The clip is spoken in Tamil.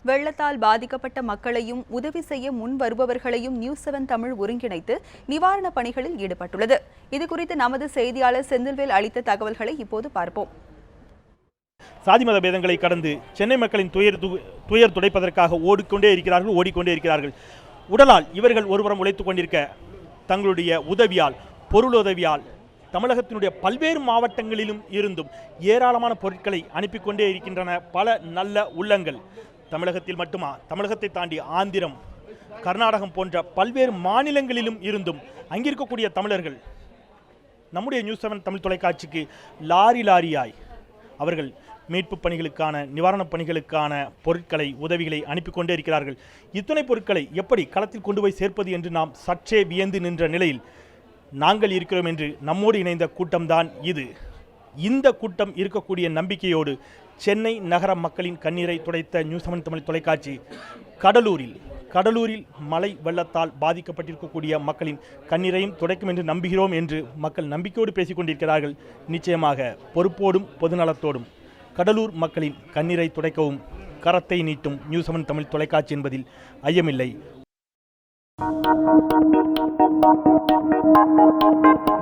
வெள்ளத்தால் பாதிக்கப்பட்ட மக்களையும் உதவி செய்ய முன் வருபவர்களையும் நியூஸ் 7 தமிழ் ஒருங்கிணைத்து நிவாரணப் பணிகளில் ஈடுபட்டுள்ளது. இதுகுறித்து நமது செய்தியாளர் செந்தில்வேல் அளித்த தகவல்களை இப்போது பார்ப்போம். சாதி மத பேதங்களை கடந்து சென்னை மக்களின் துயர் துடைப்பதற்காக ஓடிக்கொண்டே இருக்கிறார்கள். உடலால் இவர்கள் ஒருபுறம் உழைத்துக் கொண்டிருக்க, தங்களுடைய உதவியால், பொருளுதவியால் தமிழகத்தினுடைய பல்வேறு மாவட்டங்களிலும் இருந்தும் ஏராளமான பொருட்களை அனுப்பி கொண்டே இருக்கின்றன பல நல்ல உள்ளங்கள். தமிழகத்தில் மட்டுமா, தமிழகத்தை தாண்டி ஆந்திரம், கர்நாடகம் போன்ற பல்வேறு மாநிலங்களிலும் இருந்தும் அங்கிருக்கக்கூடிய தமிழர்கள் நம்முடைய நியூஸ் 7 தமிழ் தொலைக்காட்சிக்கு லாரியாய் அவர்கள் மீட்பு பணிகளுக்கான, நிவாரணப் பணிகளுக்கான பொருட்களை, உதவிகளை அனுப்பி கொண்டே இருக்கிறார்கள். இத்தனை பொருட்களை எப்படி களத்தில் கொண்டு போய் சேர்ப்பது என்று நாம் சற்றே வியந்து நின்ற நிலையில் நாங்கள் இருக்கிறோம் என்று நம்மோடு இணைந்த கூட்டம்தான் இது. இந்த கூட்டம் இருக்கக்கூடிய நம்பிக்கையோடு சென்னை நகர மக்களின் கண்ணீரை துடைத்த நியூஸ் 7 தமிழ் தொலைக்காட்சி கடலூரில் மழை வெள்ளத்தால் பாதிக்கப்பட்டிருக்கக்கூடிய மக்களின் கண்ணீரையும் துடைக்கும் என்று நம்புகிறோம் என்று மக்கள் நம்பிக்கையோடு பேசிக் கொண்டிருக்கிறார்கள். நிச்சயமாக பொறுப்போடும் பொதுநலத்தோடும் கடலூர் மக்களின் கண்ணீரை துடைக்கவும் கரத்தை நீட்டும் நியூஸ் 7 தமிழ் தொலைக்காட்சி என்பதில் ஐயமில்லை.